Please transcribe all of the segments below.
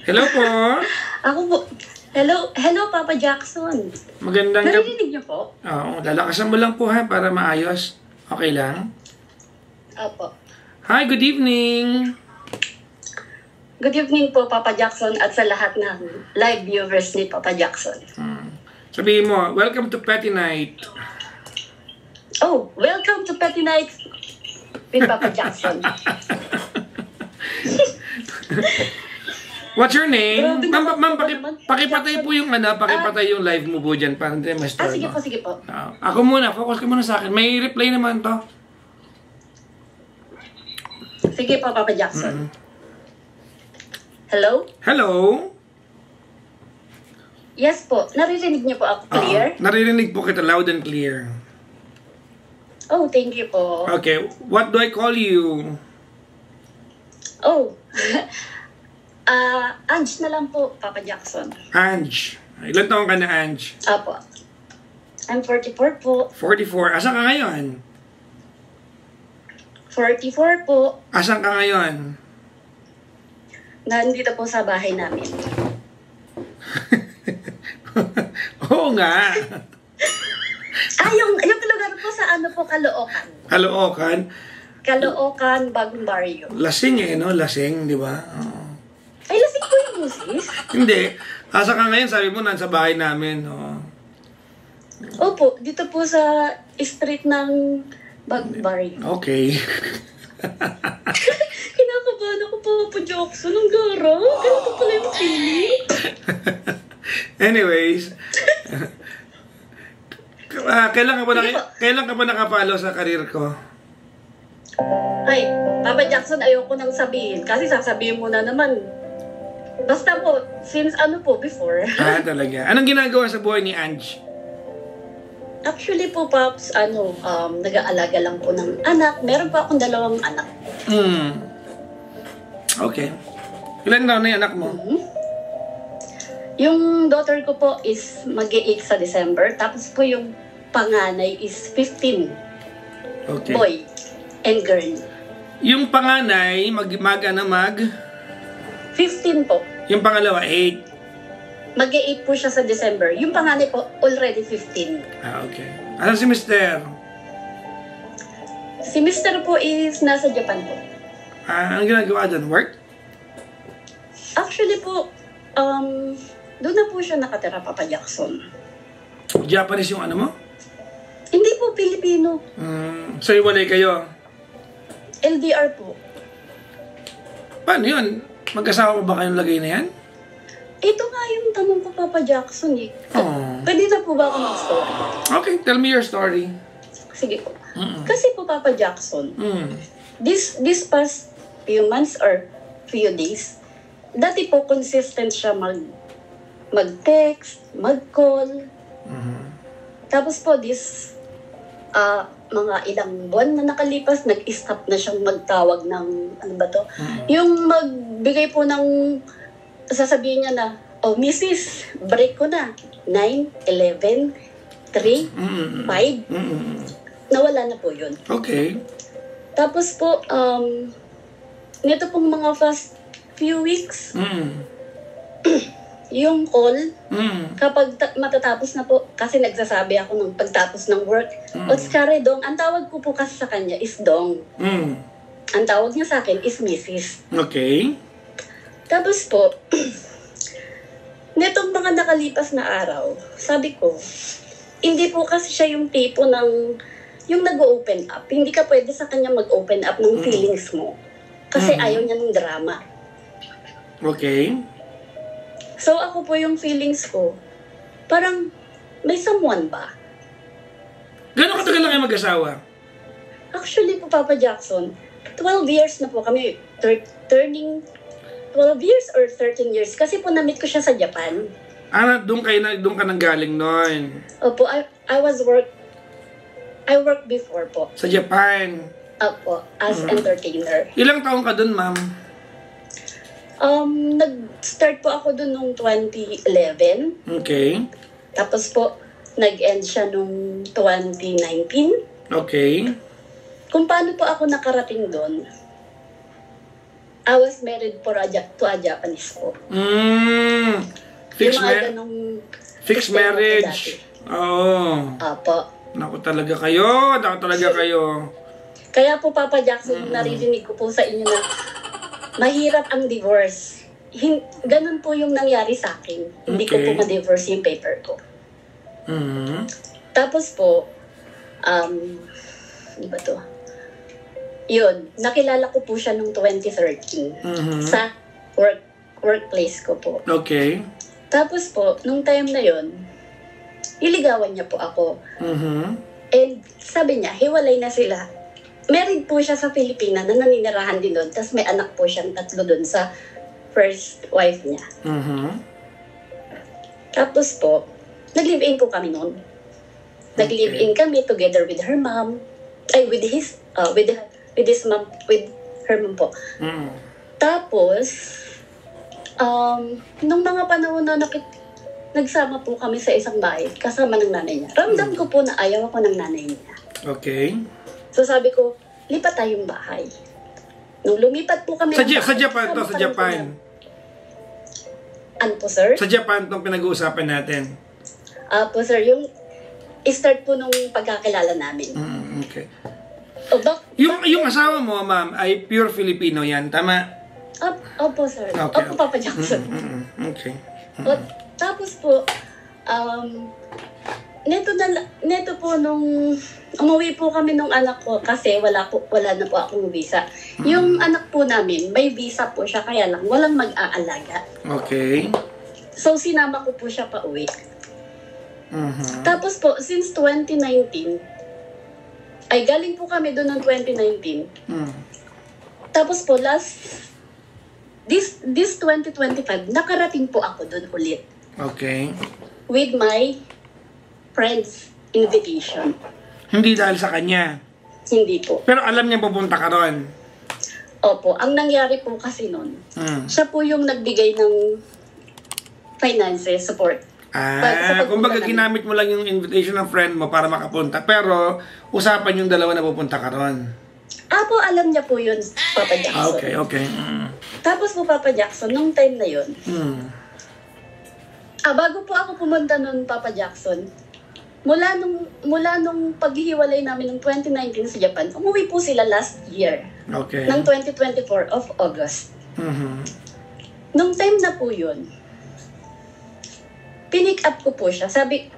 Hello po. Ako po. Hello, Papa Jackson. Magandang gabi. Narinig niyo po? Oo, lalakasan mo lang po ha, para maayos. Okay lang? Opo. Hi, good evening. Good evening po, Papa Jackson, at sa lahat ng live viewers ni Papa Jackson. Sabihin mo, welcome to Petty Night. Oh, welcome to Petty Night with Papa Jackson. What's your name? Grabe Ma'am, naman. pakipatay po yung pakipatay yung live mo po dyan para hindi ma-store Sige mo. po, sige po. Ako muna, focus ka muna sa akin. May replay naman to. Sige po, Papa Jackson. Hello? Hello? Yes po. Naririnig niyo po ako clear? Naririnig po kita loud and clear. Oh, thank you po. Okay, what do I call you? Oh, Ange na lang po, Papa Jackson. Ange. Ilan taong ka na, Ange? Apo. I'm 44 po. 44. Asan ka ngayon? 44 po. Asan ka ngayon? Nandito po sa bahay namin. Oo nga. Yung lugar po sa Caloocan. Caloocan. Caloocan, Bagong Barrio. Lasing no? Lasing, di ba? Oo. Ay, lasing po yung busis? Hindi. Asa ka ngayon, sabi mo, nasa bahay namin. Oo. Opo, dito po sa street ng Bagong Barrio. Okay. Kinakabahan ako po, Papa Jackson. Ang garang. Ganito pala yung feeling. Anyways. Kailan ka ba nakapalo sa karir ko? Ay, Papa Jackson, ayoko nang sabihin. Kasi sasabihin mo na naman. Basta po, since before. Talaga. Anong ginagawa sa buhay ni Ange? Actually po, Paps, nag-aalaga lang po ng anak. Meron pa akong 2 anak. Okay. Ilan taon na yung anak mo? Yung daughter ko po is mag-8 sa December. Tapos po yung panganay is 15. Okay. Boy and girl. Yung panganay, 15 po. Yung pangalawa, 8. Mag-8 po siya sa December. Yung panganay po, already 15. Okay. Ano si Mister? Si Mr. po is nasa Japan po. Anong ginagawa dyan? Work? Actually po, doon na po siya nakatira, Papa Jackson. Japanese yung ano mo? Hindi po, Pilipino. So, iwalay kayo? LDR po. Paano yun? Mag-asawa ba kayong lagay na yan? Ito nga yung tanong ko, Papa Jackson eh. Pwede na po ba ako mag-story? Okay, tell me your story. Sige po. Kasi po, Papa Jackson, this past few months or few days, dati po consistent siya mag-text, mag-call. Tapos po, mga ilang buwan na nakalipas, nag-stop na siyang magtawag ng, yung magbigay po ng, sasabihin niya na, oh, Mrs., break ko na. 9, 11, 3, 5. Nawala na po yun. Okay. Tapos po, nito pong mga first few weeks, yung call, kapag matatapos na po, kasi nagsasabi ako nung pagtapos ng work, Otskare Dong, ang tawag ko po kasi sa kanya is Dong. Ang tawag niya sa akin is Mrs. Okay. Tapos po, nitong mga nakalipas na araw, sabi ko, hindi po kasi siya yung tipo ng, yung nag-open up. Hindi ka pwede sa kanya mag-open up ng feelings mo. Kasi ayaw niya ng drama. Okay. So ako po yung feelings ko, parang may someone ba? Gano'ng katagal na kayo mag-asawa? Actually po, Papa Jackson, 12 years na po kami, turning 12 years or 13 years. Kasi po na-meet ko siya sa Japan. Doon ka nang galing noon? Opo, I worked before po. Sa Japan? Opo, as entertainer. Ilang taong ka doon, ma'am? Nag-start po ako doon nung 2011. Okay. Tapos po, nag-end siya nung 2019. Okay. Kung paano po ako nakarating doon, I was married to a Japanese po. Fixed, Yung mga ganong fixed sistema po marriage. dati. Oo. Apo. Naku talaga kayo. Kaya po, Papa Jackson, naririnig ko po sa inyo na mahirap ang divorce. Ganun po yung nangyari sa akin. Hindi ko po ma-divorce yung paper ko. Tapos po, ano ba to? Yun, nakilala ko po siya noong 2013 sa workplace ko po. Okay. Tapos po, nung time na yun, iligawan niya po ako. And sabi niya, hiwalay na sila. Married po siya sa Pilipinas na naninirahan din doon. Tapos may anak po siyang 3 doon sa first wife niya. Tapos po, nag-live-in po kami noon. Nag-live-in kami together with her mom. With her mom po. Tapos, nung mga panahon na nagsama po kami sa isang bahay, kasama ng nanay niya. Ramdam ko po na ayaw ako ng nanay niya. Okay. So sabi ko, lipat tayong bahay. Nung lumipat po kami Sa Japan to, sa Japan. Ano po, sir? Sa Japan itong pinag-uusapan natin. Po, sir, yung start po nung pagkakilala namin. Okay. Yung asawa mo, ma'am, ay pure Filipino yan, tama? Opo, sir. Okay. Opo, Papa Jackson. Okay. Tapos po, neto po nung umuwi po kami nung anak ko kasi wala na po akong visa. Yung anak po namin, may visa po siya kaya lang walang mag-aalaga. Okay. So sinama ko po siya pa uwi. Tapos po, since 2019, ay galing po kami doon ng 2019. Tapos po, this 2025, nakarating po ako doon ulit. Okay. With my friend's invitation. Hindi dahil sa kanya. Hindi po. Pero alam niya pupunta ka ron. Opo. Ang nangyari po kasi noon, siya po yung nagbigay ng finances, support. Kumbaga ginamit mo lang yung invitation ng friend mo para makapunta. Pero usapan yung dalawa na pupunta ka ron. Po, alam niya po yun, Papa Jackson. Okay. Tapos po, Papa Jackson, nung time na yun, bago po ako pumunta nun, Papa Jackson, mula nung paghihiwalay namin ng 2019 sa Japan, umuwi po sila last year. Okay. Ng 2024 of August. Nung time na po yun, pinick up ko po siya. Sabi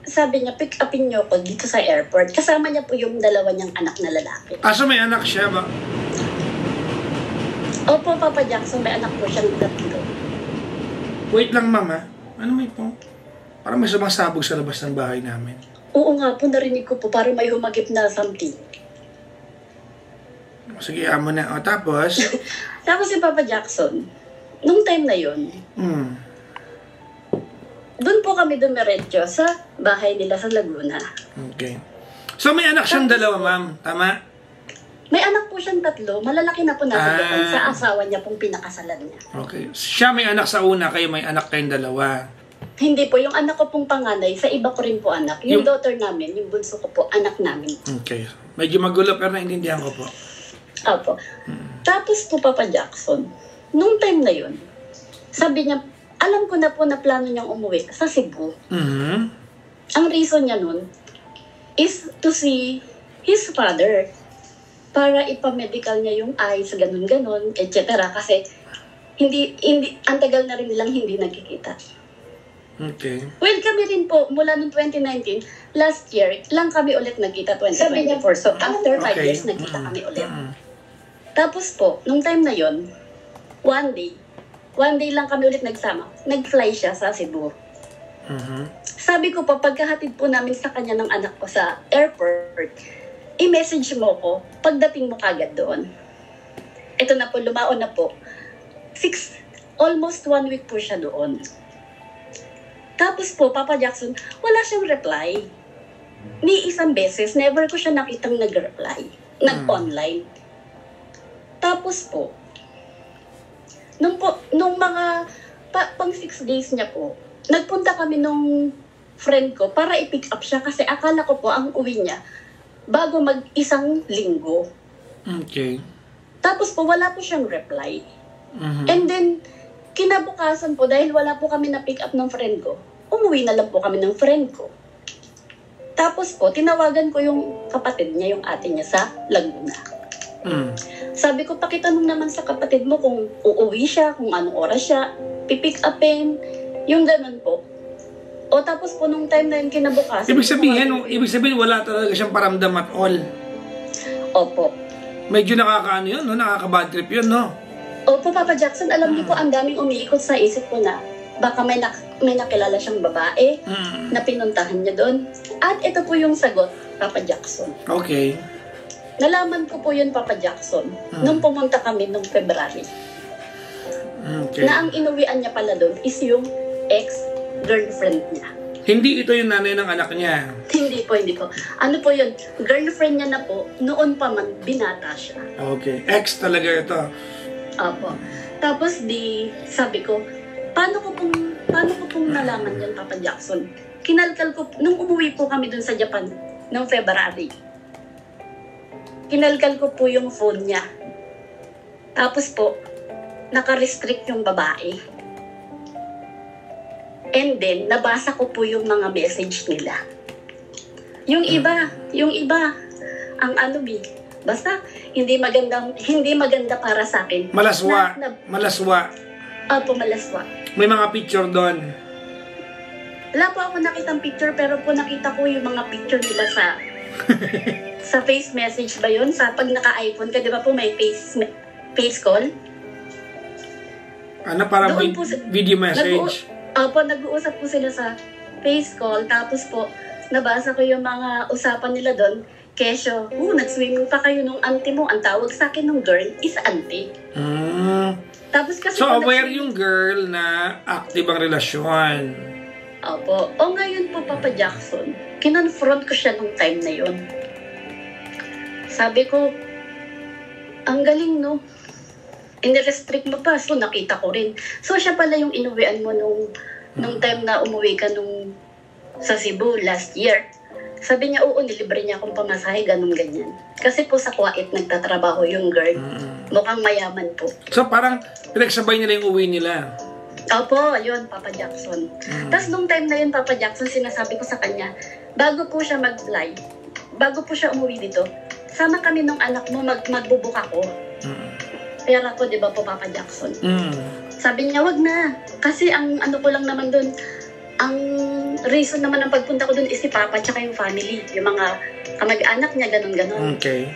niya, pick upin niyo ako dito sa airport. Kasama niya po yung dalawa niyang anak na lalaki. So may anak siya ba? Opo, Papa Jackson, may anak po siyang 3. Wait lang, mama. Ano may po? Parang may sumasabog sa labas ng bahay namin. Oo nga po, narinig ko po. Parang may humagip na something. Sige, amo na. Tapos? Tapos si Papa Jackson, nung time na yun, doon po kami dumiretso sa bahay nila sa Laguna. Okay. So may anak siyang dalawa, ma'am. Tama? May anak po siyang 3. Malalaki na po nasa Japan sa asawa niya pong pinakasalan niya. Okay. Siya may anak sa una, kayo may anak kayong dalawa. Hindi po. Yung anak ko pong panganay, sa iba ko rin po anak. Yung daughter namin, yung bunso ko po, anak namin. Okay. Medyo magulo pero naintindihan ko po. Opo. Tapos po, Papa Jackson, nung time na yun, sabi niya, alam ko na po na plano niyang umuwi sa Cebu. Ang reason niya nun is to see his father para ipamedical niya yung eyes, ganun-ganun, etc. Kasi hindi, ang tagal na rin nilang hindi nagkikita. Okay. Well, kami rin po, mula noong 2019, last year, lang kami ulit nagkita, 2024. So, after 5 years, nagkita kami ulit. Tapos po, nung time na yon, one day lang kami ulit nagsama. Nag-fly siya sa Cebu. Sabi ko po, pagkahatid po namin sa kanya ng anak ko sa airport, i-message mo ko pagdating mo kagad doon. Ito na po, lumaon na po. Almost 1 week po siya doon. Tapos po, Papa Jackson, wala siyang reply. Ni isang beses, never ko siya nakitang nag-reply. Nag-online. Tapos po, nung mga pang 6 days niya po, nagpunta kami nung friend ko para i-pick up siya kasi akala ko po ang uwi niya bago mag-1 linggo. Okay. Tapos po, wala po siyang reply. And then, kinabukasan po, dahil wala po kami na pick up ng friend ko, umuwi na lang po kami ng friend ko. Tapos po, tinawagan ko yung kapatid niya, yung ate niya sa Laguna. Sabi ko, pakitanong naman sa kapatid mo kung uuwi siya, kung anong oras siya, pipick upin, yung ganun po. O tapos po, nung time na yun kinabukasan. Ibig sabihin, wala talaga siyang paramdam at all. Opo. Medyo nakakaano yun, no? Nakaka-bad trip yun, no? Opo, Papa Jackson, alam niyo po, ang daming umiikot sa isip ko na baka may nakilala siyang babae na pinuntahan niya doon. At ito po yung sagot, Papa Jackson. Okay. Nalaman ko po yun, Papa Jackson, nung pumunta kami nung February. Okay. Na ang inuwian niya pala doon is yung ex-girlfriend niya. Hindi ito yung nanay ng anak niya. Hindi po. Ano po yun? Girlfriend niya na po, noon pa man, binata siya. Okay. Ex talaga ito. Opo. Tapos sabi ko, paano ko pong nalaman yan, Papa Jackson? Kinalkal ko, nung umuwi po kami dun sa Japan, noong February, kinalkal ko po yung phone niya. Tapos po, naka-restrict yung babae. And then, nabasa ko po yung mga message nila. Yung iba, ang basta, hindi maganda para sa akin. Malaswa. Opo, malaswa. May mga picture doon. Wala po ako nakitang picture, pero po nakita ko yung mga picture nila sa face message ba yun? Sa pag naka-iPhone ka, di ba po may face call? Ano, parang video message? Opo, nag-uusap po sila sa face call. Tapos po, nabasa ko yung mga usapan nila doon. Kesyo, nag-swimming pa kayo nung auntie mo. Ang tawag sa akin nung girl is auntie. Tapos kasi so, aware yung girl na active ang relasyon. Opo. O ngayon po, Papa Jackson, kinonfront ko siya nung time na yun. Sabi ko, ang galing, no? Inirestrict mo pa. So, nakita ko rin. So, siya pala yung inuwian mo nung time na umuwi ka sa Cebu last year. Sabi niya, oo, nilibre niya akong pamasahe, ganyan. Kasi po sa Kuwait nagtatrabaho yung girl. Mukhang mayaman po. So, parang pinagsabay nila yung uwi nila. Opo, yun, Papa Jackson. Tapos nung time na yun, Papa Jackson, sinasabi ko sa kanya, bago po siya mag-fly, bago po siya umuwi dito, sama kami nung anak mo, magbubuk ako. Pera ko, di ba po, Papa Jackson? Sabi niya, wag na. Kasi ang ano ko lang naman dun, ang reason naman ng pagpunta ko dun is si Papa tsaka yung family, yung mga kamag-anak niya, ganun. Okay.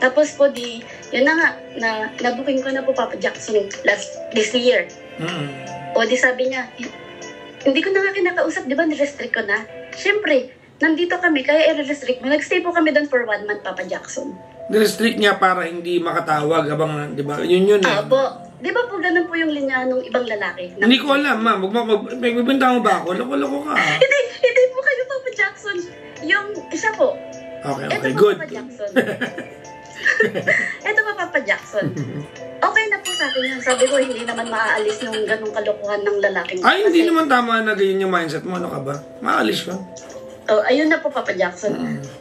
Tapos po, yun na nga, nabuking ko na po, Papa Jackson this year. O di sabi niya, hindi ko na nga kinakausap, di ba, nirestrict ko na. Siyempre, nandito kami, kaya i-restrict mo. Nagstay po kami doon for 1 month, Papa Jackson. Nirestrict niya para hindi makatawag habang, di ba? Yun eh. Opo. Di ba po ganun po yung linya ng ibang lalaki? Hindi ko alam, ma'am. May bibenta mo ba ako? Loko-loko ka. Hindi po kayo, Papa Jackson. Yung isa po. Okay, good. Papa Jackson. Ito pa, Papa Jackson. Okay na po sa akin yun. Sabi ko, hindi naman maaalis yung ganung kalokohan ng lalaking. Ay, hindi naman tama na ganyan yung mindset mo. Ano ka ba? Maaalis ka. Oh, ayun na po, Papa Jackson.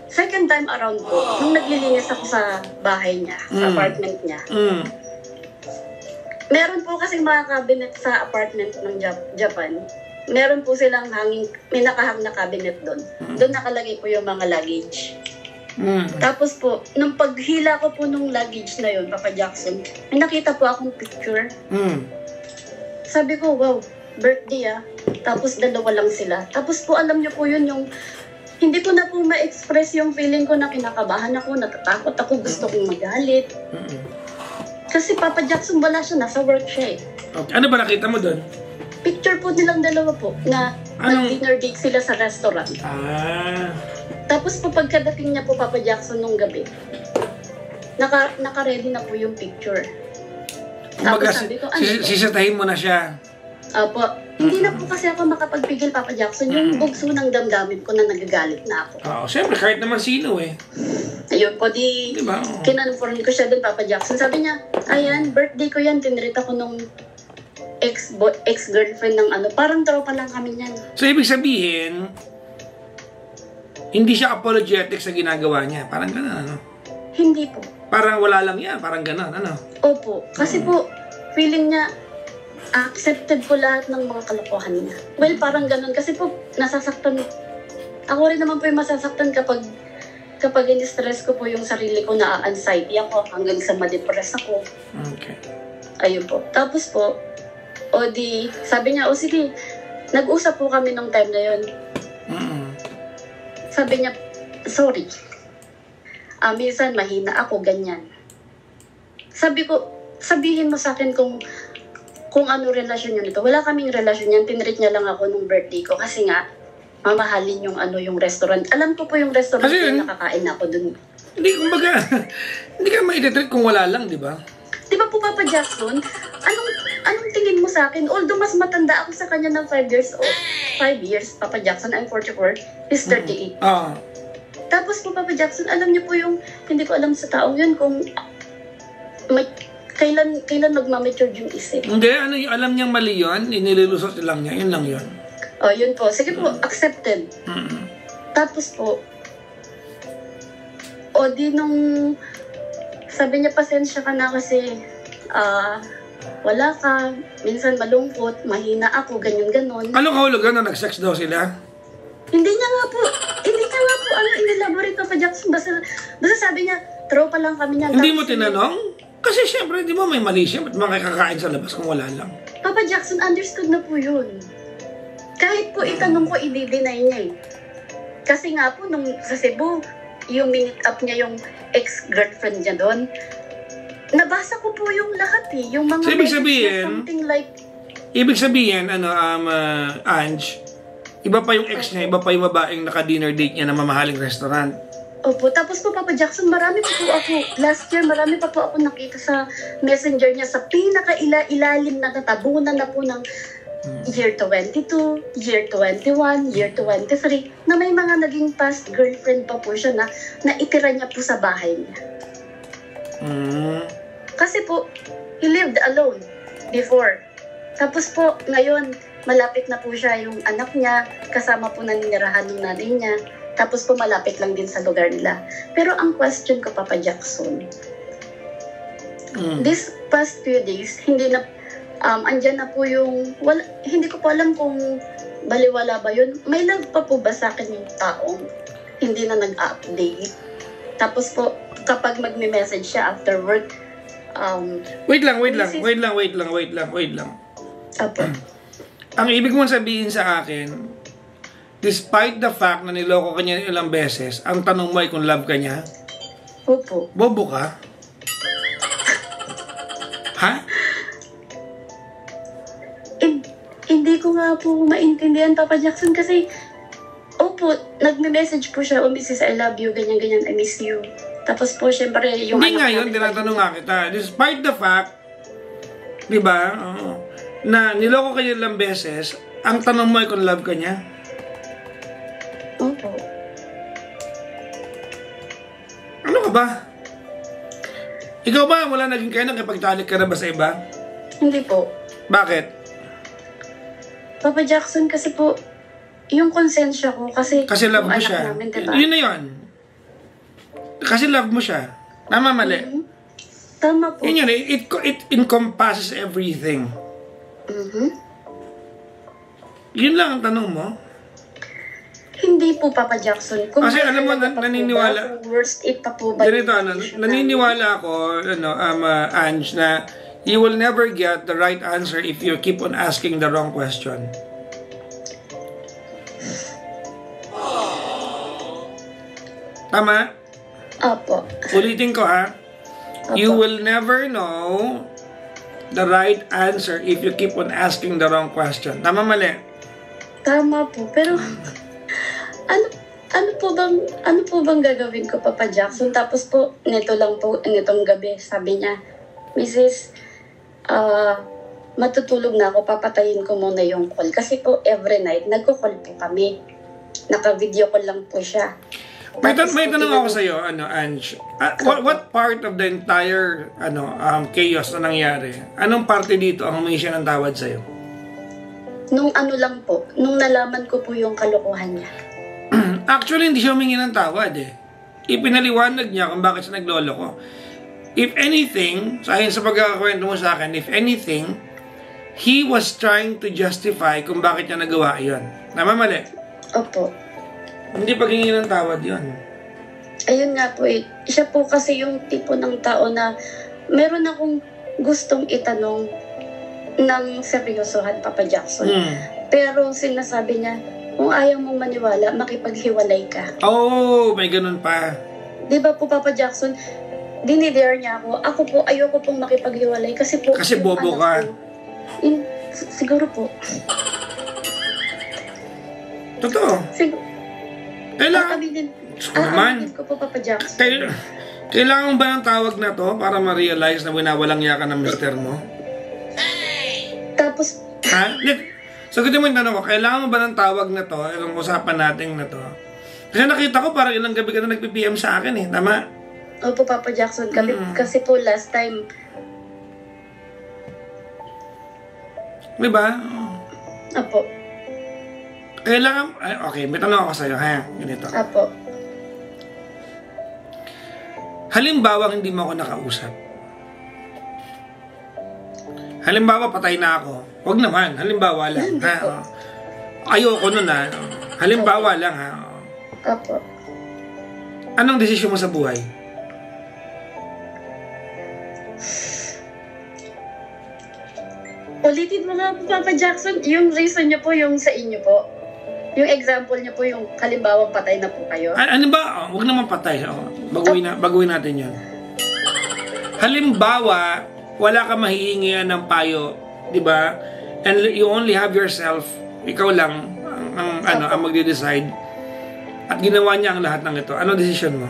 Second time around po, nung naglilinis ako sa bahay niya, sa apartment niya, meron po kasing mga cabinet sa apartment ng Japan. Meron po silang may nakahang na cabinet doon. Doon nakalagay po yung mga luggage. Tapos po, nung paghila ko po nung luggage na yun, Papa Jackson, may nakita po akong picture. Sabi ko, wow, birthday Tapos dalawa lang sila. Tapos po, alam niyo po yun yung, hindi ko na po ma-express yung feeling ko na kinakabahan ako, natatakot ako, gusto kong magalit. Kasi Papa Jackson, wala siya, nasa work siya eh. Okay. Ano ba nakita mo doon? Picture po nilang dalawa po, na nag-dinner date sila sa restaurant. Tapos po pagkadating niya po, Papa Jackson, nung gabi, naka-ready na po yung picture. Tapos sabi ko, sisatahin mo na siya. Opo. Hindi na po kasi ako makapagpigil, Papa Jackson. Yung bugso ng damdamin ko na nagagalit na ako. Oo, siyempre, kahit naman sino eh. Ayun po, diba? Kinonfirm ko siya dun, Papa Jackson. Sabi niya, ayan, birthday ko yan. Tinrita ko nung ex-girlfriend ng parang tropa lang kami niyan. So, ibig sabihin, hindi siya apologetic sa ginagawa niya. Parang gano'n, ano? Hindi po. Parang wala lang yan. Parang gano'n, ano? Opo. Kasi po, feeling niya, accepted po lahat ng mga kalokohan niya. Well, parang ganun. Kasi po, nasasaktan. Ako rin naman po yung masasaktan kapag in-stress ko po yung sarili ko, na anxiety ako hanggang sa ma-depress ako. Okay. Ayun po. Tapos po, sabi niya, sige, nag-usap po kami nung time na yun. Sabi niya, sorry. Minsan mahina ako, ganyan. Sabi ko, sabihin mo sa akin kung ano relasyon yun ito. Wala kaming relasyon yan. Tinreat niya lang ako nung birthday ko kasi nga, mamahalin yung restaurant. Alam ko po yung restaurant na nakakain ako dun. Hindi, kumbaga, hindi ka maititreat kung wala lang, di ba? Di ba po, Papa Jackson, anong tingin mo sa akin? Although mas matanda ako sa kanya ng 5 years old. 5 years, Papa Jackson, I'm 44, he's 38. Tapos po, Papa Jackson, alam niyo po yung, hindi ko alam sa taong yun kung kailan magmamature yung isip. Hindi, alam niyang mali yun, inilulusot lang niya, yun lang yun. Yun po. Sige po, accepted. Tapos po, nung sabi niya, pasensya ka na kasi wala ka, minsan malungkot, mahina ako, ganyan-ganon. Anong kahulugan na nag-sex daw sila? Hindi niya nga po, inelaborate pa Jackson. Basta sabi niya, tropa lang kami niyan. Hindi mo tinanong? Kasi syempre, di ba may mali siya? Ba't makakakain sa labas kung wala lang? Papa Jackson, understood na po yun. Kahit po itanong ko, i-deny niya eh. Kasi nga po, nung sa Cebu, yung minute up niya yung ex-girlfriend niya doon, nabasa ko po yung lahat eh. Yung mga so, something like... Ibig sabihin, Ange, iba pa yung ex niya, iba pa yung babaeng naka-dinner date niya na mamahaling restaurant. Opo. Tapos po, Papa Jackson, marami pa po ako, last year, marami pa po ako nakita sa messenger niya sa pinaka-ilalim na natabunan na po ng year 22, year 21, year 23, na may mga naging past girlfriend pa po siya na itira niya po sa bahay niya. Kasi po, he lived alone before. Tapos po, ngayon, malapit na po siya yung anak niya, kasama po naninirahan ng nanay niya. Tapos po, malapit lang din sa lugar nila. Pero ang question ko, Papa Jackson, this past few days, hindi na andyan na po yung, hindi ko po alam kung baliwala ba yun. May love pa po ba sa akin yung taong hindi na nag-update? Tapos po, kapag magme-message siya after work, wait lang. Apo. Ang ibig mong sabihin sa akin, despite the fact na niloko ka niya ilang beses, ang tanong mo ay kung love ka niya? Opo. Bobo ka? Ha? Hindi ko nga po maintindihan, Papa Jackson, kasi opo, nagme-message po siya, Mrs. I love you, ganyan-ganyan, I miss you. Tapos po, syempre, yung hindi nga yun, tinatanong nga kita. Despite the fact, di ba, na niloko ka niya ilang beses, ang tanong mo ay kung love ka niya? Opo. Ano ka ba? Ikaw ba, wala naging kayo nang kapagtalik ka na ba sa iba? Hindi po. Bakit? Papa Jackson, kasi po, yung konsensya ko, kasi love mo siya. Namin, diba? Yun na yun. Kasi love mo siya. Tama, mali? Tama po. Yun yun, it encompasses everything. Yun lang ang tanong mo. Hindi po, Papa Jackson. Kasi alam mo, naniniwala. Worst it pa po ba? Ganito, naniniwala ako, Ange, na you will never get the right answer if you keep on asking the wrong question. Tama? Opo. Ulitin ko ha. You will never know the right answer if you keep on asking the wrong question. Tama, mali? Tama po. Pero, ano po bang gagawin ko, Papa Jackson? Tapos po, nitong gabi, sabi niya, Mrs., matutulog na ako, papatayin ko muna yung call. Kasi po, every night, nagko-call po kami. Naka-video call lang po siya. May tanong ako sa iyo, Ange. What part of the entire chaos na nangyari? Anong parte dito ang humingi siya ng tawad sa iyo? Nung nalaman ko po yung kalokohan niya. Actually, hindi siya humingi ng tawad eh. Ipinaliwanag niya kung bakit siya nagloloko. if anything, sa akin sa pagkakakwento mo sa akin, if anything, he was trying to justify kung bakit niya nagawa yun. Tama, mali? Opo. Hindi paghingi ng tawad yun. Ayun nga po eh. Siya po kasi yung tipo ng tao na meron akong gustong itanong ng seryosohan, Papa Jackson. Pero sinasabi niya, kung ayaw mong maniwala, makipaghiwalay ka. Oh, may ganun pa. Di ba po, Papa Jackson, dinidare niya ako. Ako po, ayoko pong makipaghiwalay kasi po... Kasi bobo ka. Siguro po. Totoo. Kailangan... Aaminin ko po, Papa Jackson. Kailangan ba ng tawag na to para ma-realize na winawalang yaka ng mister mo? Tapos... Ha? Sagutin mo yung tanong ko, kailangan mo ba ng tawag na to, yung usapan natin na to? Kasi nakita ko parang ilang gabi ka na nagpi-PM sa akin eh, tama? Opo, Papa Jackson, kasi po last time... Diba? Opo. Kailangan, okay, may tanong ako sa'yo, ha? Ganito. Opo. Halimbawa, hindi mo ako nakausap. Halimbawa, patay na ako. Huwag naman, halimbawa lang, ha? Ayoko nun, ha? Halimbawa lang, ha? Opo. Anong desisyon mo sa buhay? Ulitin mo nga po, Papa Jackson, yung reason niyo po, yung sa inyo po. Yung example niyo po, yung halimbawa patay na po kayo. Ano ba? Huwag naman patay. Baguhin natin yan. Halimbawa, wala ka mahihingian ng payo, di ba? And you only have yourself, ikaw lang ang magde-decide. At ginawa niya ang lahat ng ito. Ano decision mo?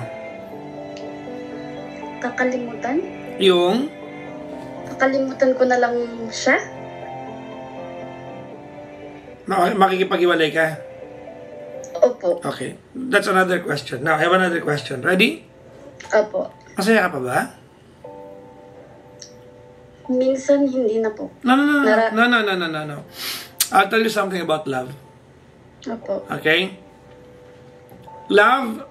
Kakalimutan? Yung? Kakalimutan ko na lang siya? Makikipag-iwalay ka? Opo. Okay. That's another question. Now, I have another question. Ready? Opo. Masaya ka pa ba? Minsan, hindi na po. No. I'll tell you something about love. Opo. Okay? Love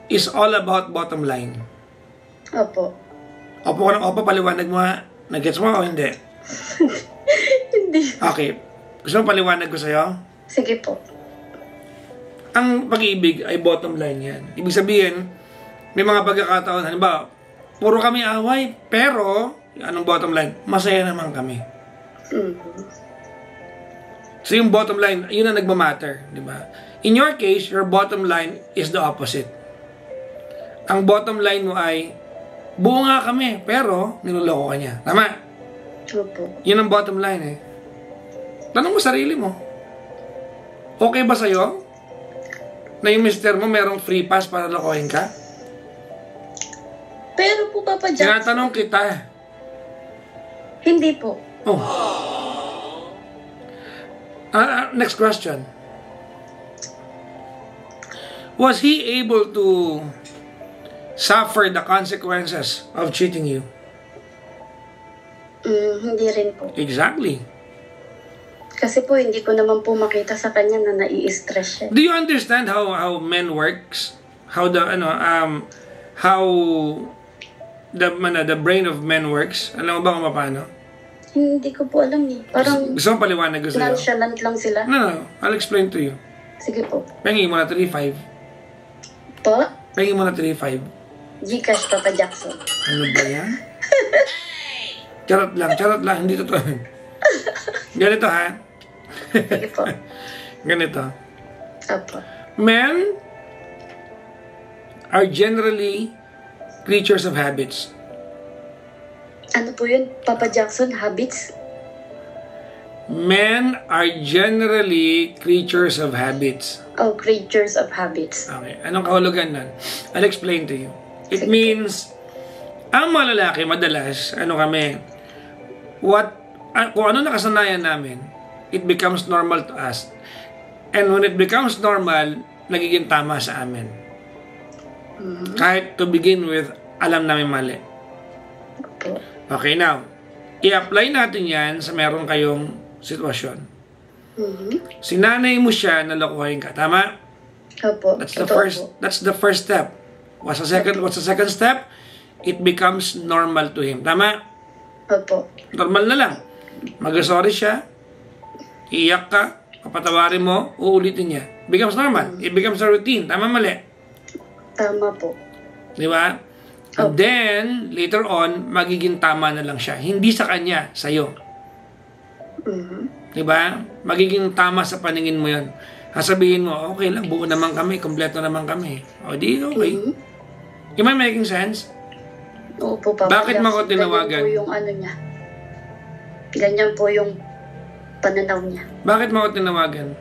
is all about bottom line. Opo. Opo ka ng opo, paliwanag mo ha. Nag-gets mo o hindi? Hindi. Okay. Gusto mo paliwanag ko sa'yo? Sige po. Ang pag-ibig ay bottom line yan. Ibig sabihin, may mga pagkakataon, halimbawa, puro kami away, pero, anong bottom line? Masaya naman kami. So yung bottom line, yun ang nagmamatter, di ba? In your case, your bottom line is the opposite. Ang bottom line mo ay, buo nga kami, pero niloloko ka niya. Tama? Opo. Yun ang bottom line eh. Tanong mo sarili mo. Okay ba sa'yo na yung mister mo merong free pass para lokohin ka? Pero po, Papa Jackson... Tinatanong kita. Hindi po. Oh. Next question. Was he able to suffer the consequences of cheating you? Hindi rin po. Exactly. Kasi po, hindi ko naman po makita sa kanya na nai-stress siya. Do you understand how men works? How the the brain of men works? Alam mo ba kung paano? Hindi ko po alam eh. Parang gusto mo paliwanag ko sa'yo? nonchalant lang sila. No. I'll explain to you. Sige po. Pengi mo na 3-5. Po? Pengi mo na 3-5. Gcash, Papa Jackson. Ano ba yan? Charot lang. Hindi totoo. Ganito ha? Sige po. Ganito. Opo. Men are generally creatures of habits. Ano po yun, Papa Jackson? Habits? Men are generally creatures of habits. Oh, creatures of habits. Okay. Anong kahulugan nun? I'll explain to you. It means, ang mga lalaki, madalas, kung ano nakasanayan namin, it becomes normal to us. And when it becomes normal, nagiging tama sa amin. Kahit to begin with, alam namin mali. Okay, now, i-apply natin yan sa meron kayong sitwasyon. Si nanay mo siya, nalokohin ka. Tama? Opo. That's the first step. What's the second step? It becomes normal to him. Tama? Opo. Normal na lang. Mag-sorry siya, iiyak ka, papatawarin mo, uulitin niya. Becomes normal. It becomes a routine. Tama, mali? Tama po. Di ba? And then, later on, magiging tama na lang siya. Hindi sa kanya, sa'yo. Di ba? Magiging tama sa paningin mo yun. Sasabihin mo, okay lang, buo naman kami, kompleto naman kami. O di, okay. Am I making sense? Opo, Papa. Bakit mo ako tinawagan? Ganyan po yung ano niya. Ganyan po yung pananaw niya. Bakit mo ako tinawagan?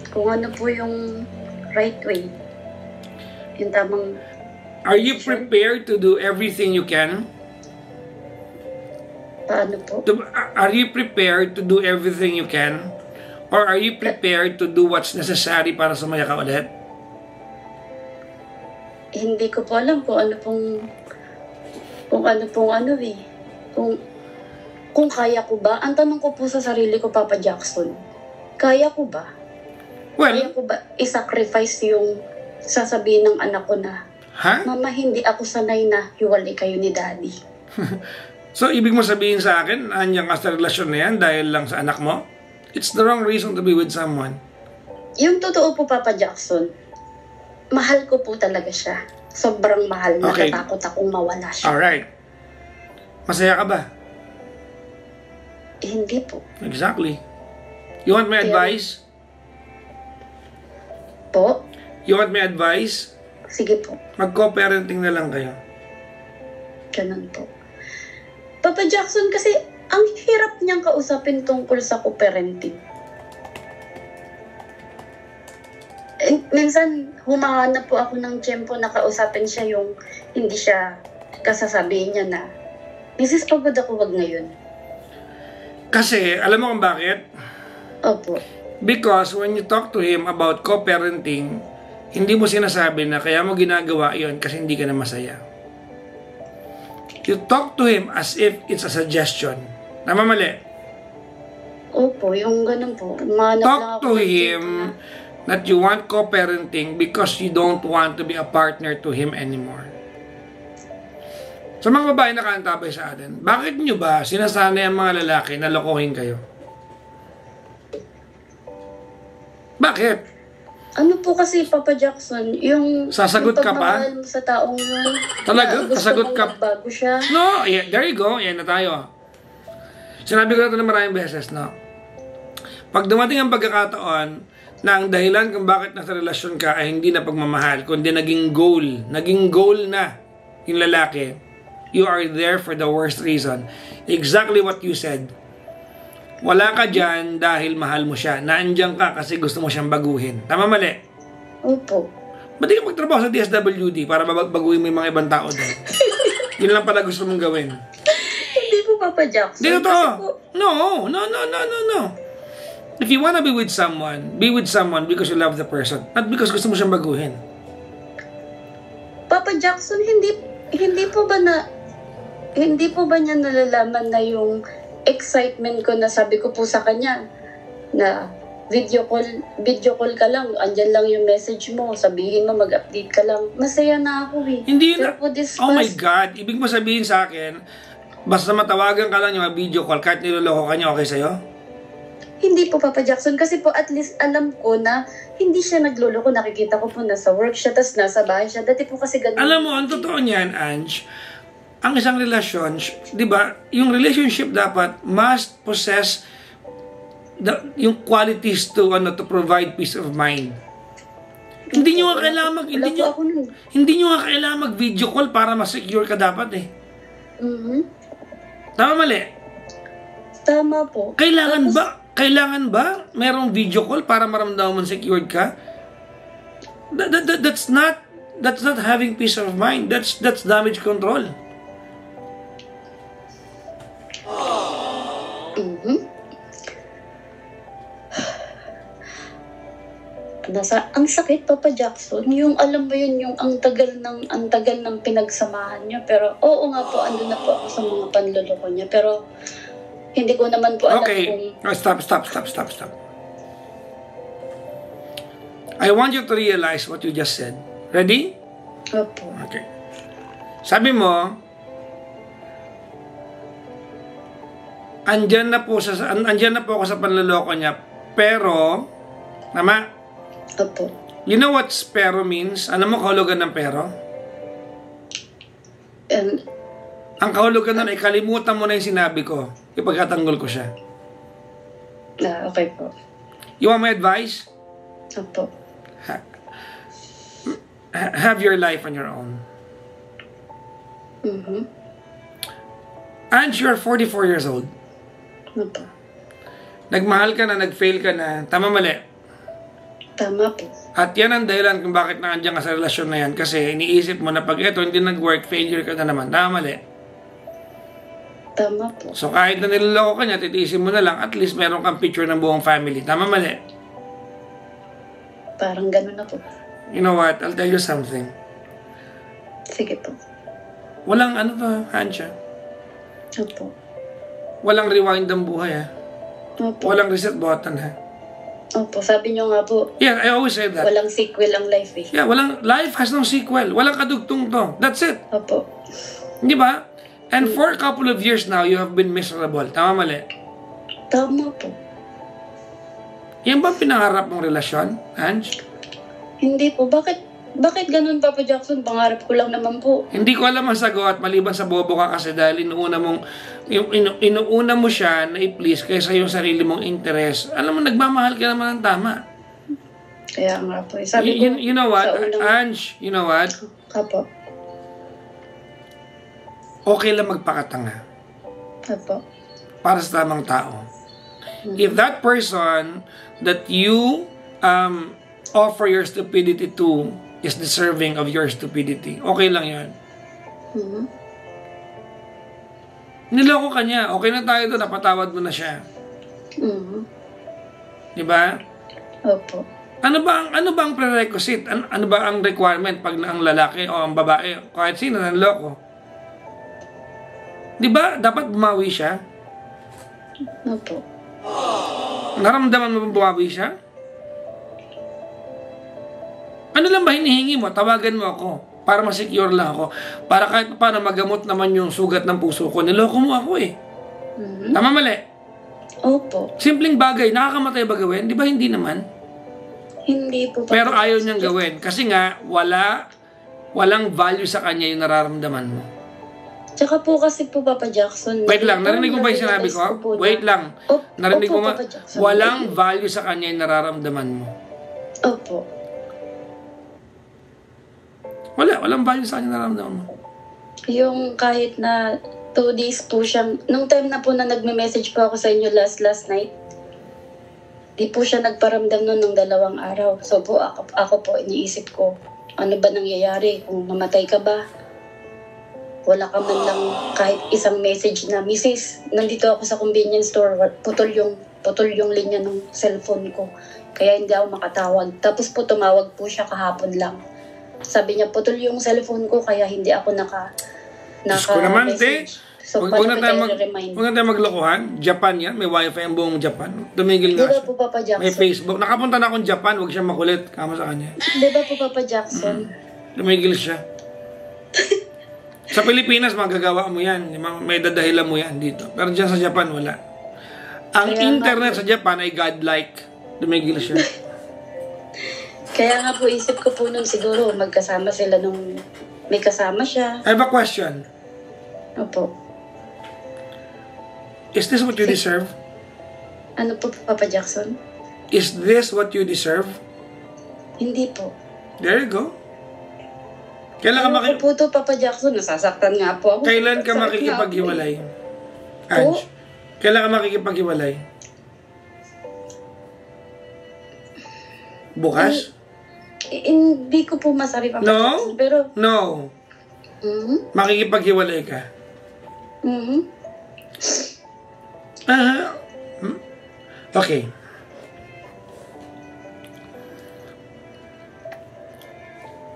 Kung ano po yung right way. Yung tamang... Are you prepared to do everything you can? Paano po? Are you prepared to do everything you can? Or are you prepared to do what's necessary para sumaya ka ulit? Hindi ko po alam kung ano pong kung kaya ko ba. Ang tanong ko po sa sarili ko, Papa Jackson, kaya ko ba? Kaya ko ba i-sacrifice yung sasabihin ng anak ko na, Mama, hindi ako sanay na hiwalay kayo ni Daddy. So, ibig mo sabihin sa akin, anyang ka sa relasyon na yan dahil lang sa anak mo? It's the wrong reason to be with someone. Yung totoo po, Papa Jackson, mahal ko po talaga siya. Sobrang mahal. Okay. Natatakot akong mawala siya. Alright. Masaya ka ba? Hindi po. Exactly. You want my advice? Po? You want my advice? Sige po. Mag-co-parenting na lang kayo. Ganun po. Papa Jackson, kasi ang hirap niyang kausapin tungkol sa co-parenting. Minsan, humahanap po ako ng tiyempo na kausapin siya yung hindi siya kasasabihin niya na, Mrs. Pagod ako, wag ngayon. Kasi, alam mo kung bakit? Opo. Because when you talk to him about co-parenting, hindi mo sinasabi na kaya mo ginagawa yon kasi hindi ka na masaya. You talk to him as if it's a suggestion. Tama, mali? Opo, yung ganun po. Talk to him that you want co-parenting because you don't want to be a partner to him anymore. Sa mga babae na kaantabay sa atin, bakit nyo ba sinasanay ang mga lalaki na lokohin kayo? Bakit? Ano po kasi, Papa Jackson, yung... Sasagot ka pa? Mo sa taong yun. Talaga? Sasagot ka? Bago siya. No, yeah, there you go. Yan na tayo. Sinabi ko na ito na maraming beses, no? Pag dumating ang pagkakataon na ang dahilan kung bakit nasa relasyon ka ay hindi na pagmamahal, kundi naging goal na yung lalaki, you are there for the worst reason. Exactly what you said. Wala ka dyan dahil mahal mo siya. Naandyan ka kasi gusto mo siyang baguhin. Tama, mali? Opo. Ba't di ka magtrabaho sa DSWD para baguhin mo yung mga ibang tao doon? Yun lang pala gusto mong gawin. Hindi po, Papa Jackson. Hindi to. No. If you wanna be with someone because you love the person, not because gusto mo siyang baguhin. Papa Jackson, hindi po ba niya nalalaman na yung excitement ko na sabi ko po sa kanya na video call ka lang, andyan lang yung message mo, sabihin mo mag-update ka lang. Masaya na ako eh. Hindi na. Oh my God, ibig mo sabihin sa akin, basta matawagan ka lang yung video call, kahit niloloko ka niya, okay sa'yo? Hindi po, Papa Jackson, kasi po at least alam ko na hindi siya nagloloko. Nakikita ko po nasa work siya, tas nasa bahay siya. Dati po kasi ganun. Alam mo, ang totoo niyan, Ange, ang isang relasyon, di ba, yung relationship dapat must possess yung qualities to provide peace of mind. Hindi nyo nga kailangan mag-video call para ma-secure ka dapat eh. Tama, mali? Tama po. Kailangan ba merong video call para maramdaman mong secured ka? That's not having peace of mind. That's damage control. Ang sakit, Papa Jackson, yung alam mo yun, yung ang tagal ng pinagsamahan niya, pero oo nga po, andun na po ako sa mga panloloko niya, pero hindi ko naman po alam kung... Stop. I want you to realize what you just said. Ready? Opo. Okay. Sabi mo, andyan na po ako sa panloloko niya, pero, tama? Opo. You know what pero means? Alam mo kahulugan ng pero? Ang kahulugan nun ay kalimutan mo na yung sinabi ko. Ipagkatanggol ko siya. Okay po. You want my advice? Opo. Have your life on your own. And you're 44 years old. Opo. Nagmahal ka na, nag-fail ka na. Tama mali? Tama po. At yan ang dahilan kung bakit nandiyan ka sa relasyon na yan. Kasi iniisip mo na pag ito hindi nag-work, failure ka na naman. Tama mali? Tama po. So kahit na niloloko ka niya, titiisin mo na lang, at least meron kang picture ng buong family. Tama mali? Parang ganun na po. You know what? I'll tell you something. Sige po. Walang ano to, Hansha. Opo. Walang rewind ang buhay, ha? Opo. Walang reset button, ha? Opo. Sabi niyo nga po, Yeah, I always say that. walang sequel ang life eh. Yeah, life has no sequel. Walang kadugtong to. That's it. Opo. Di ba? And for a couple of years now, you have been miserable. Tama mali? Tama po. Yan ba pinangarap mong relasyon, Ange? Hindi po. Bakit ganun, Papa Jackson? Pangarap ko lang naman po. Hindi ko alam ang sagot, maliban sa bobo ka kasi dahil inuuna mo siya na i-please kaysa yung sarili mong interest. Alam mo, nagmamahal ka naman ng tama. Kaya nga po. Sabi ko, you know what, sa unang... Ange, you know what? Apo. Okay lang magpakatanga Apo. para sa tamang tao. If that person that you offer your stupidity to is deserving of your stupidity, okay lang yan. Niloko ka niya, okay na tayo doon, napatawad mo na siya. Diba? Opo. Ano ba ang prerequisite? Ano ba ang requirement pag ang lalaki o ang babae, kahit sino nanloko? Diba, dapat bumawi siya? Opo. Naramdaman mo bang bumawi siya? Ano lang ba hinihingi mo? Tawagan mo ako para masecure lang ako. Para kahit paano magamot naman yung sugat ng puso ko. Niloko mo ako eh. Tama mali? Opo. Simpleng bagay. Nakakamatay ba gawin? Di ba hindi naman? Hindi po. Pero ayaw niyang gawin. Kasi nga, walang value sa kanya yung nararamdaman mo. Tsaka po kasi po, Papa Jackson. Wait lang, narinig mo ba yung sinabi ko? Wait lang. Narinig mo ba? Walang value sa kanya yung nararamdaman mo. Opo. Walang value sa kanya nararamdaman mo. Yung kahit na 2 days po siyang, nung time na po na nagme-message po ako sa inyo last night, di po siya nagparamdam nun ng 2 araw. So po, ako po, iniisip ko, ano ba nangyayari? Kung namatay ka ba? Wala ka man lang kahit isang message na, Mrs., nandito ako sa convenience store, putol yung linya ng cellphone ko. Kaya hindi ako makatawag. Tapos po tumawag po siya kahapon lang. Sabi niya, putol yung cellphone ko, kaya hindi ako naka-message. So, Huwag na tayo maglokohan. Japan yan. May wifi ang buong Japan. Tumigil nga siya. Di ba po, Papa Jackson? May Facebook. Nakapunta na akong Japan. Huwag siya makulit. Kama sa kanya. Di ba po, Papa Jackson? Tumigil siya. Sa Pilipinas, magagawa mo yan. May dadahilan mo yan dito. Pero dyan sa Japan, wala. Ang internet sa Japan ay godlike. Tumigil siya. Kaya nga po, isip ko po nung siguro magkasama sila nung may kasama siya. I have a question. Opo. Is this what you deserve? Ano po, Papa Jackson? Is this what you deserve? Hindi po. There you go. Kailan ka po to, Papa Jackson, nasasaktan nga po ako. Kailan ka makikipaghiwalay? Ange, kailan ka makikipaghiwalay? Bukas? Hindi ko po masabi, Papa Jackson, pero... No. Makikipaghiwalay ka? Okay.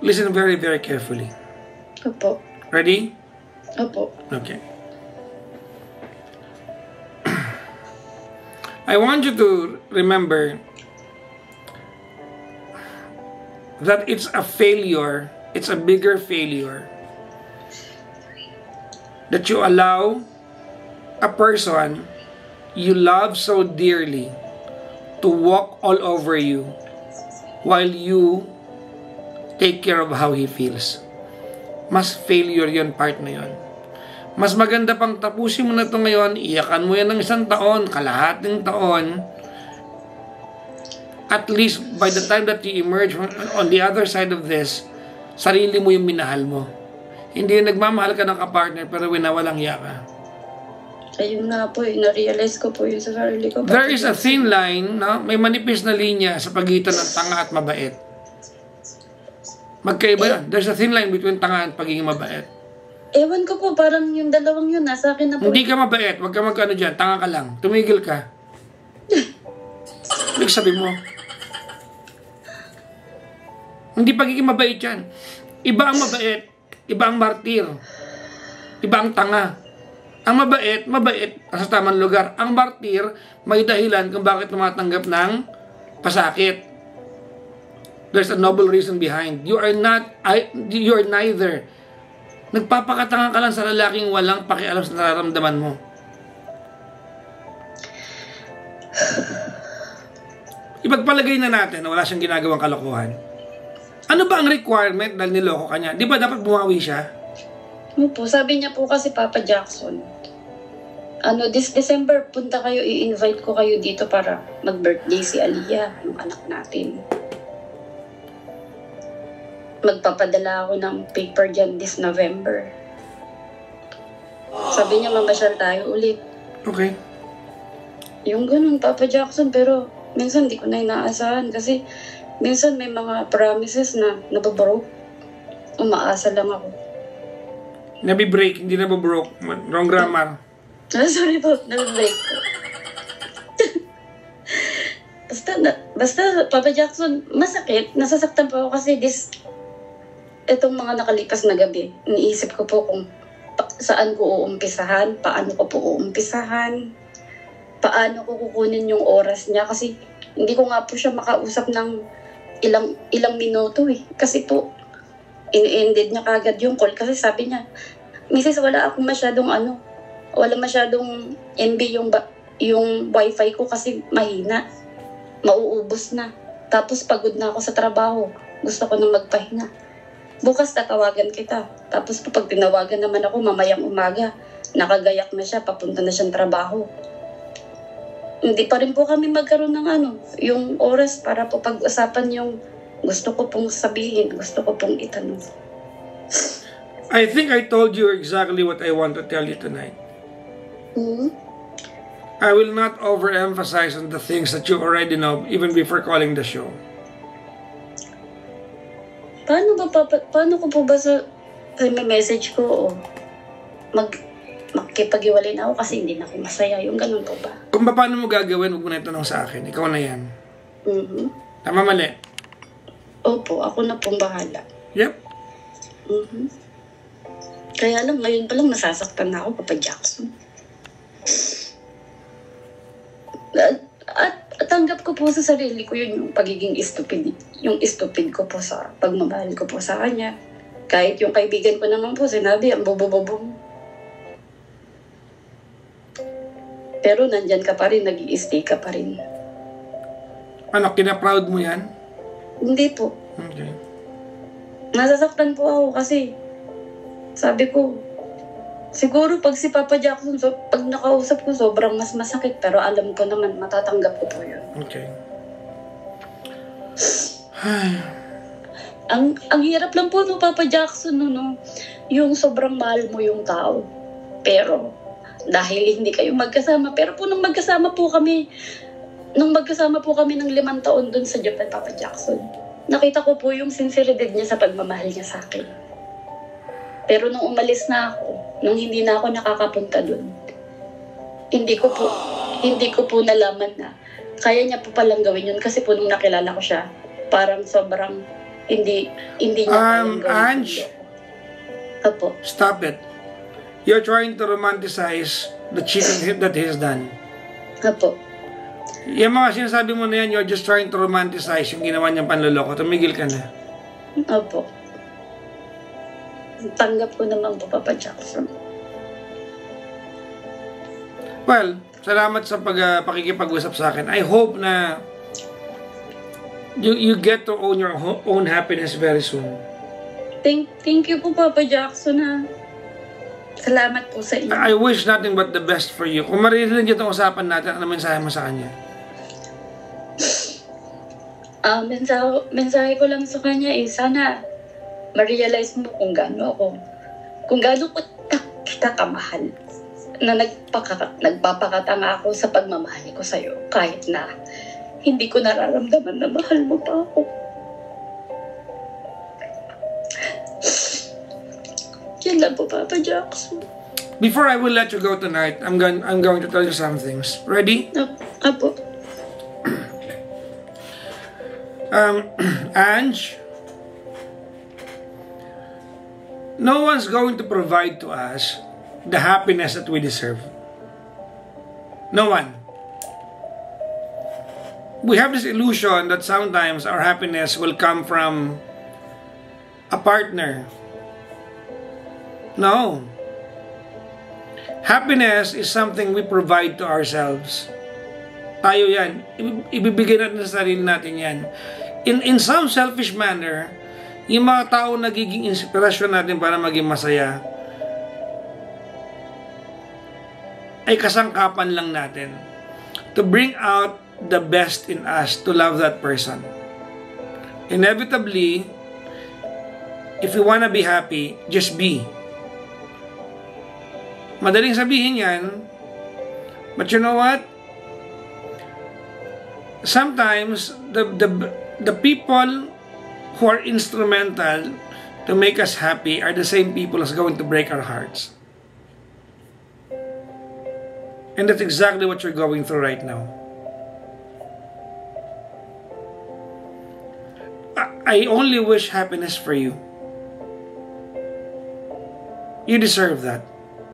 Listen very, very carefully. Opo. Ready? Opo. Okay. I want you to remember that it's a failure it's a bigger failure that you allow a person you love so dearly to walk all over you while you take care of how he feels. Mas failure yun, part na yun. Mas maganda pang tapusin mo na ito ngayon, iyakan mo yan ng 1 taon, kalahating taon. At least, by the time that you emerge on the other side of this, sarili mo yung minahal mo. Hindi yung nagmamahal ka ng kapartner, pero winawalang iya ka. Ayun nga po, na-realize ko po yun sa sarili ko. There is a thin line, no? May manipis na linya sa pagitan ng tanga at mabait. Magkaiba yan. There's a thin line between tanga at pagiging mabait. Ewan ko po, parang yung dalawang yun, nasa akin na po. Hindi ka mabait, wag ka magkano dyan, tanga ka lang. Tumigil ka. Ano sabi mo? Hindi pagiging mabait yan. Iba ang mabait, iba ang martir, iba ang tanga. Ang mabait, sa tamang lugar. Ang martir, may dahilan kung bakit tumatanggap ng pasakit. There's a noble reason behind. You are neither. Nagpapakatanga ka lang sa lalaking walang pakialam sa nararamdaman mo. Ipagpalagay na natin na wala siyang ginagawang kalokohan. Ano ba ang requirement dahil niloko ka niya? Di ba dapat bumawi siya? Opo, sabi niya po kasi Papa Jackson, this December, punta kayo, i-invite ko kayo dito para mag-birthday si Aliyah, yung anak natin. Magpapadala ako ng paper dyan this November. Sabi niya, mamasyal tayo ulit. Okay. Yung ganun, Papa Jackson, pero minsan di ko na inaasahan kasi minsan may mga promises na nababroke. Umaasa lang ako. Nabi-break, hindi nababroke. Wrong grammar. Sorry po, nabi-break ko. Basta, Papa Jackson, masakit. Nasasaktan po ako kasi itong mga nakalipas na gabi, iniisip ko po kung saan ko uumpisahan, paano ko po uumpisahan, paano ko kukunin yung oras niya kasi hindi ko nga po siya makausap ng ilang minuto eh. Kasi po, in-ended niya kagad yung call kasi sabi niya, Mrs. wala masyadong MB yung wifi ko kasi mahina, mauubos na. Tapos pagod na ako sa trabaho, gusto ko na magpahinga. Bukas tatawagan kita. Tapos pag tinawagan naman ako mamayang umaga, nakagayak na siya, papunta na siyang trabaho. Hindi pa rin po kami magkaroon ng yung oras para po pag-usapan yung gusto ko pong sabihin, gusto ko pong itanong. I think I told you exactly what I want to tell you tonight. Hmm? I will not overemphasize on the things that you already know even before calling the show. Paano ko po ba sa may message ko magkipag-iwalay na ako kasi hindi na ako masaya. Yung ganun po ba? Kung paano mo gagawin, huwag mo na itanong sa akin. Ikaw na yan. Mm-hmm. Tama, mali? Opo, ako na pong bahala. Yep. Mm-hmm. Kaya lang, ngayon pa lang nasasaktan na ako, Papa Jackson. At tanggap ko po sa sarili ko yun yung pagiging stupid. Yung stupid ko po sa pagmamahal ko po sa kanya. Kahit yung kaibigan ko naman po, sinabi, ang bobo-bobo mo. Pero nandyan ka pa rin, nag-i-stay ka pa rin. Ano, kina-proud mo yan? Hindi po. Okay. Nasasaktan po ako kasi sabi ko, siguro pag si Papa Jackson, pag nakausap ko, sobrang mas masakit. Pero alam ko naman, matatanggap ko po yun. Okay. Ang hirap lang po no, Papa Jackson, no? Yung sobrang mahal mo yung tao. Pero, dahil hindi kayo magkasama, pero po nung magkasama po kami ng 5 taon dun sa Japan, Papa Jackson, nakita ko po yung sinceridad niya sa pagmamahal niya sa akin. Pero nung umalis na ako, nung hindi na ako nakakapunta dun, hindi ko po nalaman na kaya niya po palang gawin yun kasi po nung nakilala ko siya, parang sobrang hindi niya kayang gawin. Ange, Apo. stop it. You're trying to romanticize the cheating that he's done. Apo. Yung mga sinasabi mo na yan, you're just trying to romanticize yung ginawa niyang panloloko. Tumigil ka na. Apo. tanggap ko naman po, Papa Jackson. Well, salamat sa pakikipag-usap sa akin. I hope na you get to own your own happiness very soon. Thank you po, Papa Jackson, ha. Salamat po sa inyo. I wish nothing but the best for you. Kung maririnig niyo itong usapan natin, ano mensahe mo sa kanya? Mensahe ko lang sa kanya sana ma-realize mo kung gaano ko kita kamahal, na nagpapakatanga ako sa pagmamahal ko sa'yo kahit na hindi ko nararamdaman na mahal mo pa ako. Yan lang po, Papa Jackson. Before I will let you go tonight, I'm going to tell you some things. Ready? Apo. Ange, no one's going to provide to us the happiness that we deserve. No one. We have this illusion that sometimes our happiness will come from a partner. No. Happiness is something we provide to ourselves. Tayo yan. Ibibigay natin sa sarili natin yan. In some selfish manner, yung mga tao nagiging inspirasyon natin para maging masaya, ay kasangkapan lang natin to bring out the best in us to love that person. Inevitably, if you wanna be happy, just be. Madaling sabihin yan, but you know what? Sometimes the people who are instrumental to make us happy are the same people who's going to break our hearts. And that's exactly what you're going through right now. I only wish happiness for you. You deserve that.